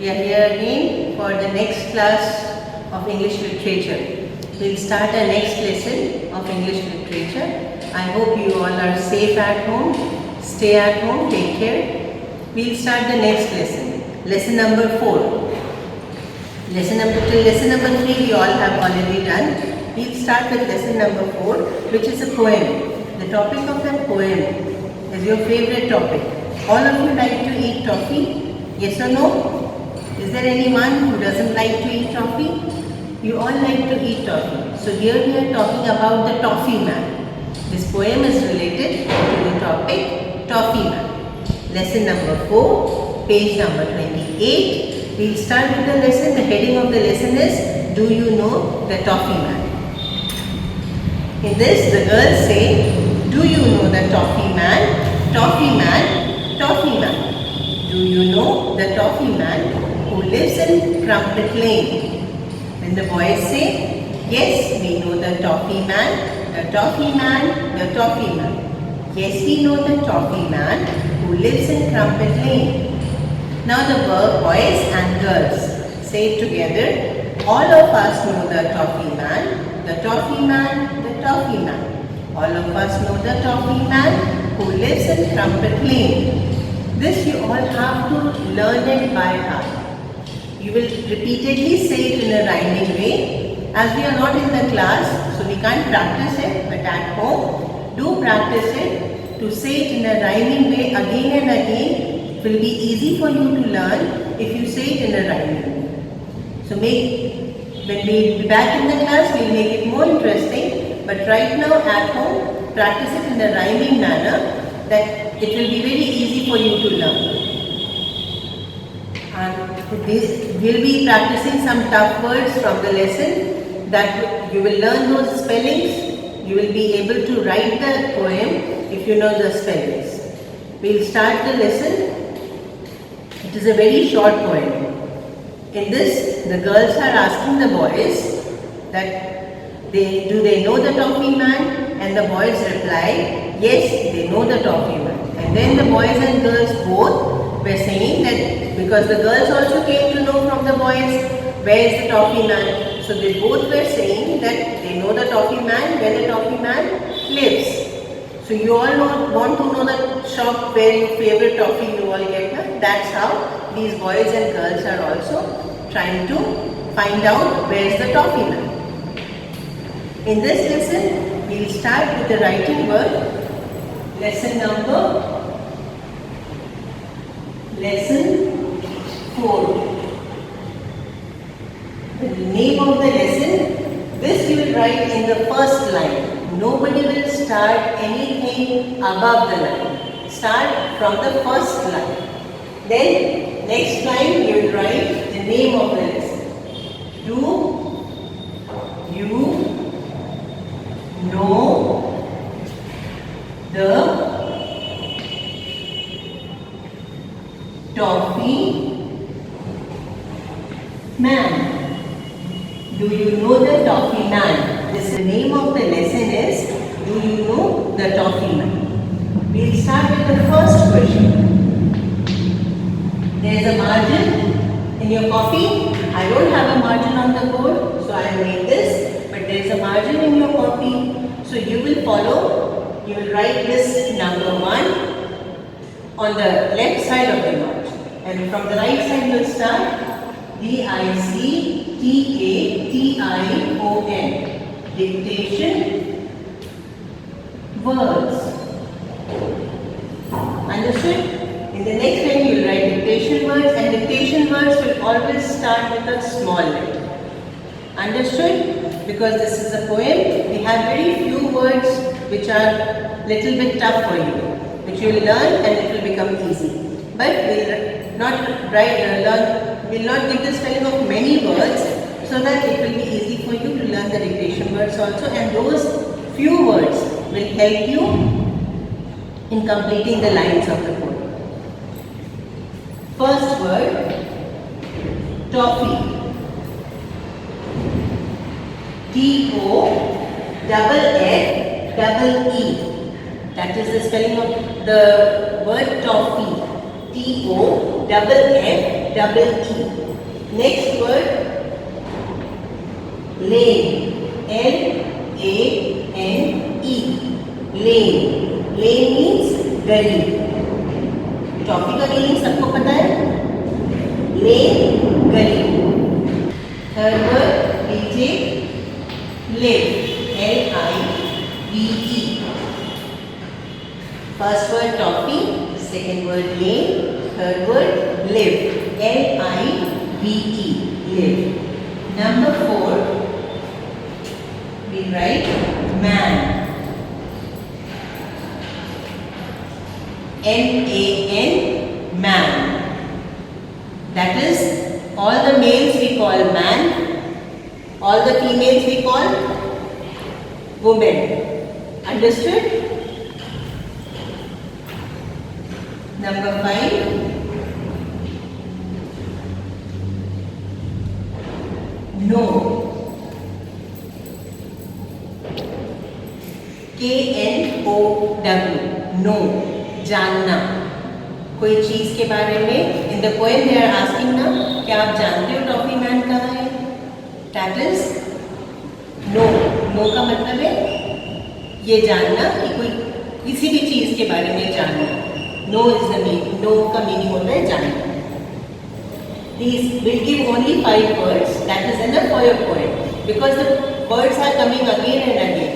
we are here again for the next class of English literature. We'll start our next lesson of English literature. I hope you all are safe at home. Stay at home, take care. We'll start the next lesson. Lesson number 4. Lesson number 3 we all have already done. We'll start with lesson number 4, which is a poem. The topic of that poem is your favorite topic. All of you like to eat toffee? Yes or no? Is there anyone who doesn't like to eat toffee? You all like to eat toffee. So here we are talking about the Toffee Man. This poem is related to the topic Toffee Man. Lesson number 4, page number 28. We'll start with the lesson. The heading of the lesson is, Do you know the Toffee Man? In this, the girls say, do you know the Toffee Man? Toffee Man, Toffee Man. Do you know the Toffee Man who lives in Crumpet Lane? When the boys say, yes, we know the Toffee Man, the Toffee Man, the Toffee Man. Yes, we know the Toffee Man who lives in Crumpet Lane. Now the boys and girls say it together. All of us know the Toffee Man, the Toffee Man, the Toffee Man. All of us know the Toffee Man who lives in Crumpet Lane. This you all have to learn it by heart. You will repeatedly say it in a rhyming way. As we are not in the class, so we can't practice it, but at home, do practice it to say it in a rhyming way again and again. It will be easy for you to learn if you say it in a rhyming way. So when we be back in the class, we will make it more interesting. But right now at home, practice it in a rhyming manner that it will be very easy for you to learn. And we'll be practicing some tough words from the lesson that you will learn those spellings. You will be able to write the poem if you know the spellings. We'll start the lesson. It is a very short poem. In this, the girls are asking the boys that do they know the Toffee Man? And the boys reply, yes, they know the Toffee Man. And then the boys and girls both were saying that because the girls also came to know from the boys where is the Toffee Man. So they both were saying that they know the Toffee Man, where the Toffee Man lives. So you all want to know the shop where your favorite toffee you all get. Huh? That's how these boys and girls are also trying to find out where is the Toffee Man. In this lesson, we will start with the writing word. Lesson 4. The name of the lesson, this you will write in the first line. Nobody will start anything above the line. Start from the first line. Then, next line you will write the name of the lesson. Do you know the Toffee Man? Do you know the Toffee Man? This is the name of the lesson is, do you know the Toffee Man? We'll start with the first question. There is a margin in your copy. I don't have a margin on the board, so I made this, but there is a margin in your copy. So you will follow, you will write this number 1 on the left side of the margin. And from the right side you will start Dictation, dictation, words. Understood? In the next line you will write dictation words, and dictation words will always start with a small letter. Understood? Because this is a poem, we have very few words which are little bit tough for you, which you will learn and it will become easy. But we will not give the spelling of many words so that it will be easy for you to learn the dictation words also, and those few words will help you in completing the lines of the poem. First word, toffee. T-O-F-F-E. That is the spelling of the word toffee. T-O-F-F-E. double E. Next word, lane. L-A-N-E. Lane. Lane means गली. Toffee का meaning सबको पता है. लेन, गली. Third word we take live. L-I-V-E. First word toffee, second word lane, third word live. L-I-V-E. Live. Number 4, we write man. M-A-N, man. That is, all the males we call man, all the females we call women. Understood? Number 5, know. K-N-O-W. Know. जानना. कोई चीज के बारे में. In the poem they are asking ना, क्या आप जानते हो टॉफी मैन कहाँ है? That is know. Know का मतलब है ये जानना कि कोई किसी भी चीज के बारे में जानना. Know is the meaning. Know का meaning होता है जानना. These will give only 5 words. That is enough for your poem because the words are coming again and again.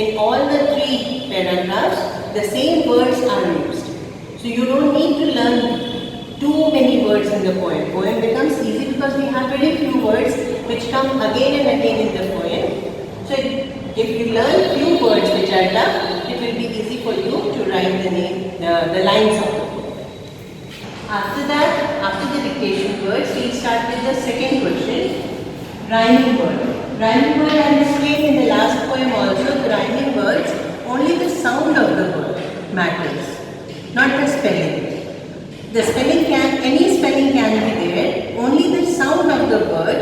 In all the 3 paragraphs, the same words are used. So you don't need to learn too many words in the poem. Poem becomes easy because we have very few words which come again and again in the poem. So if you learn few words which are tough, it will be easy for you to write the lines of the poem. After that, after the dictation words, we start with the second question, rhyming word. Rhyming word I explained in the last poem also. The rhyming words, only the sound of the word matters, not the spelling. The spelling any spelling can be there, only the sound of the word,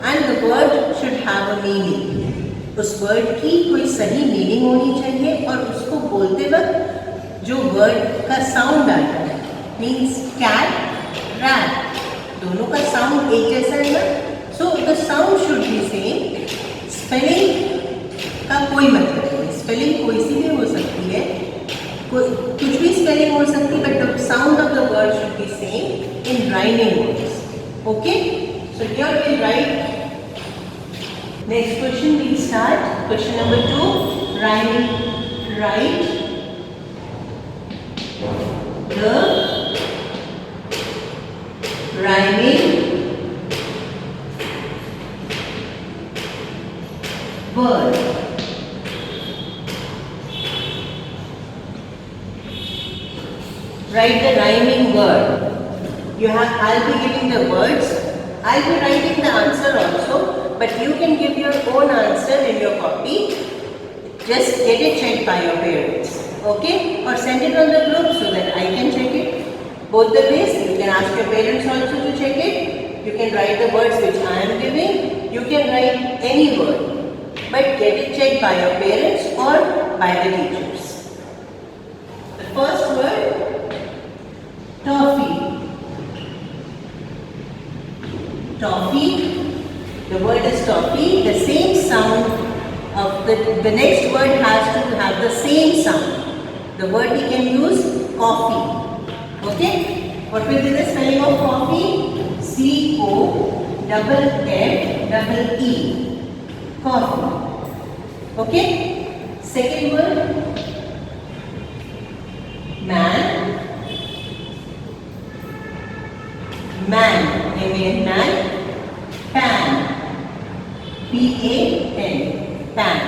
and the word should have a meaning. उस word की कोई सही meaning होनी चाहिए और उसको बोलते वक्त जो word का sound आता है, means cat, rat, दोनों का sound एक जैसा है ना, so the sound should be same. Spelling का कोई मतलब नहीं. Spelling कोई सी भी हो सकती है, कुछ भी spelling हो सकती है, but the sound of the word should be same in rhyming words. Okay? So here we'll write. Next question we'll start. Question number 2. Rhyming. Write the rhyming word. Write the rhyming word. I'll be giving the words. I'll be writing the answer also, but you can give your own answer in your copy. Just get it checked by your parents. Okay? Or send it on the group so that I can check it. Both the ways. You can ask your parents also to check it. You can write the words which I am giving. You can write any word. But get it checked by your parents or by the teachers. The first word, toffee. Toffee. The word is toffee. The same sound of the next word has to have the same sound. The word we can use, coffee. Okay? What will be the spelling of coffee? C-O-F-F-E. Coffee. Okay? Second word, man. Man. M-A-N, man. Pan. P-A-N. Pan.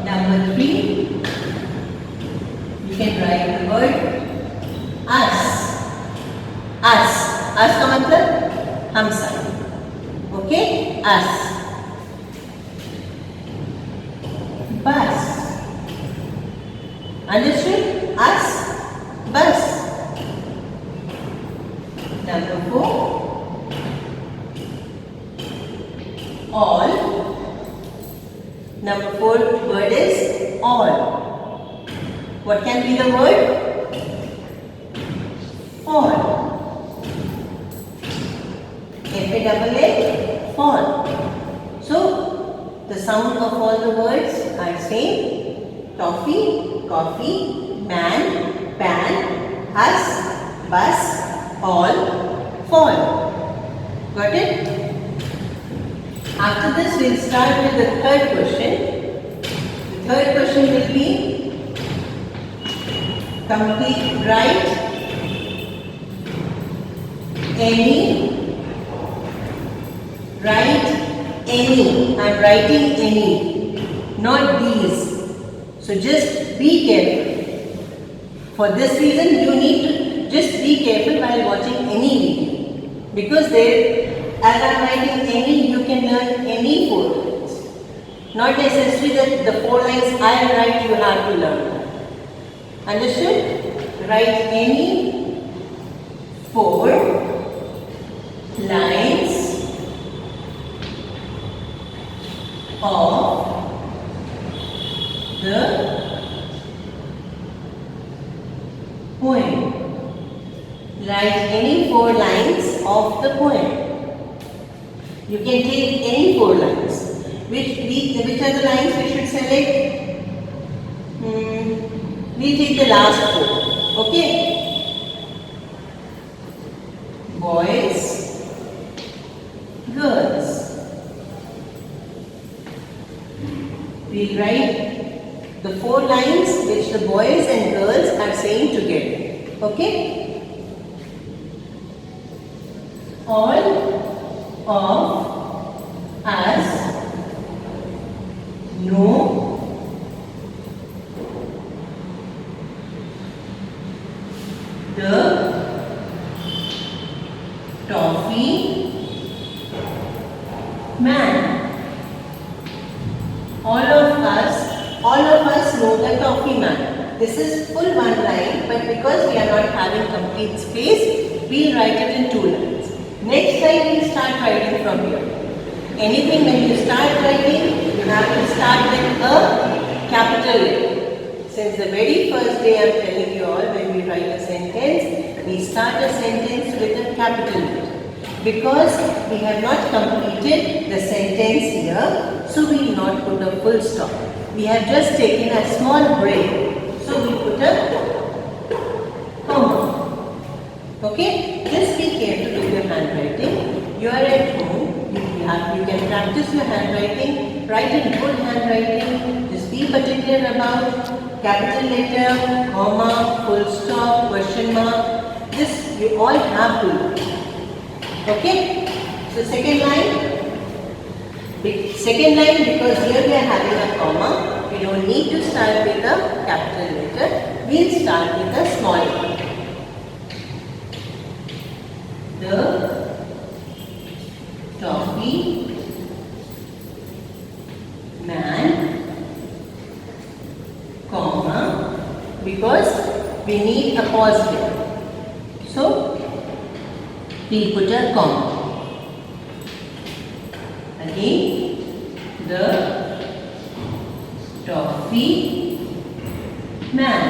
Number 3, you can write the word us. Us. Us का मतलब हम सब. Okay? Us. Bus. Understood? Us. Bus. Number 4, all. Number 4 word is all. What can be the word? All. F-A-L-L, fall. So, the sound of all the words are same. Toffee, coffee, man, pan, us, bus, all, fall. Got it? After this, we will start with the third question. The third question will be write any. Write any. I am writing any, not these. So just be careful. For this reason, you need to just be careful while watching any video. Because there, as I am writing any, you can learn any 4 lines. Not necessarily that the 4 lines I will write, you have to learn. Understood? Write any 4 lines of the poem. Write any 4 lines of the poem. You can take any 4 lines. Which are the lines we should select? We take the last 4. Okay? Boys, girls. We write the 4 lines which the boys and girls are saying together. Okay? All of us know the toffee man. All of us know the toffee man. This is full 1 line, but because we are not having complete space, we will write it in 2 lines. Next time we start writing from here. Anything when you start writing, you have to start with a capital letter. Since the very first day I am telling you all, when we write a sentence, we start a sentence with a capital letter. Because we have not completed the sentence here, so we will not put a full stop. We have just taken a small break, so we put a comma. Okay? Just be careful with your handwriting. You are at home, you can practice your handwriting, write in good handwriting. Just be particular about capital letter, comma, full stop, question mark. This you all have to learn. Okay? So second line, because here we are having a comma, we don't need to start with a capital letter. We will start with a small letter. The toffee man, comma, because we need a pause here. So, we put a comma. Again, the toffee man.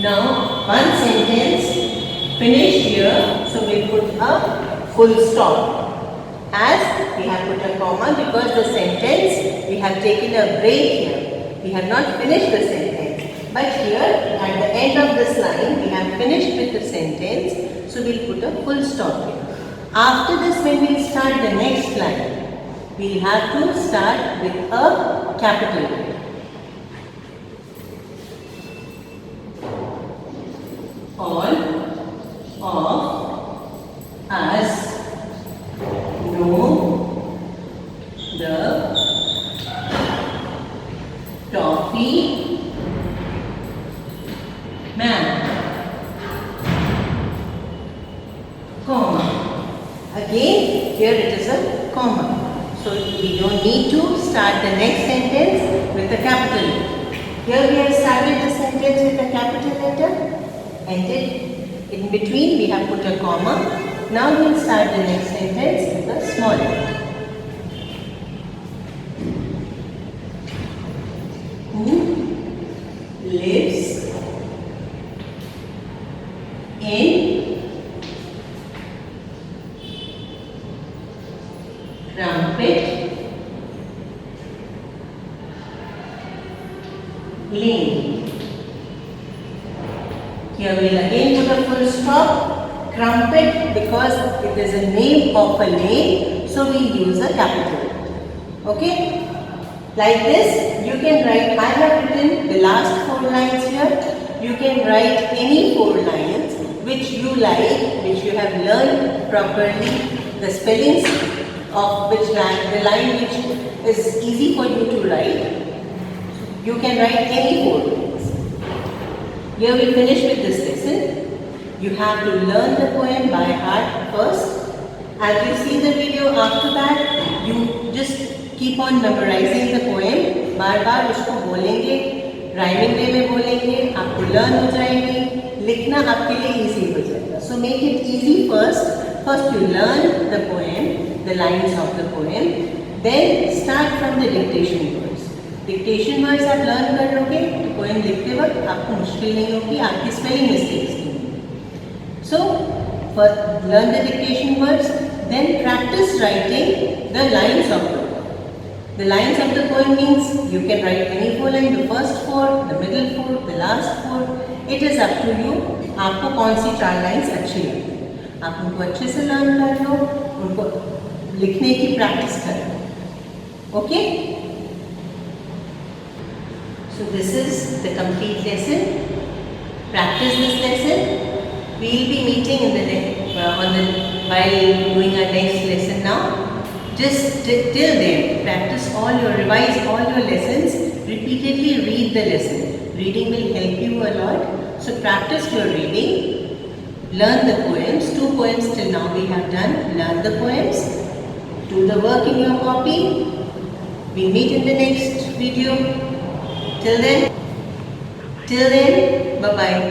Now, one sentence finished here, so we put a full stop. As we have put a comma because the sentence, we have taken a break here. We have not finished the sentence. But here, at the end of this line, we have finished with the sentence, so we will put a full stop here. After this, when we start the next line, we have to start with a capital letter. All of us know the toffee man, comma. Again, here it is a comma. So we don't need to start the next sentence with a capital letter. Here we have started the sentence with a capital letter, and then in between we have put a comma. Now we will start the next sentence with a small letter. Who lives in Trumpet, because it is a name of a lake, so we use a capital. Okay? Like this, you can write, I have written the last 4 lines here. You can write any 4 lines which you like, which you have learned properly, the spellings of which line, the line which is easy for you to write. You can write any 4 lines. Here we finish with this lesson. You have to learn the poem by heart first. As you see the video, after that, you just keep on memorizing the poem. बार बार उसको बोलेंगे, rhyming way में बोलेंगे, आपको learn हो जाएगी, लिखना आपके लिए easy हो जाएगा. So make it easy first. First you learn the poem, the lines of the poem. Then start from the dictation words. Dictation words आप learn कर लोगे, तो poem लिखते वक्त आपको मुश्किल नहीं होगी, आपकी spelling mistakes नहीं होगी. So first learn the dictation words, then practice writing the lines of the poem. The lines of the poem means you can write any 4 lines, the first 4, the middle 4, the last 4. It is up to you. आपको कौन सी 4 lines अच्छी लगती है. आप उनको अच्छे से learn कर लो, उनको लिखने की प्रैक्टिस कर लो. Okay? So this is the complete lesson. Practice this lesson. We will be meeting in the while doing our next lesson now. Just till then, practice revise all your lessons. Repeatedly read the lesson. Reading will help you a lot. So practice your reading. Learn the poems. 2 poems till now we have done. Learn the poems. Do the work in your copy. We meet in the next video. Till then, bye bye.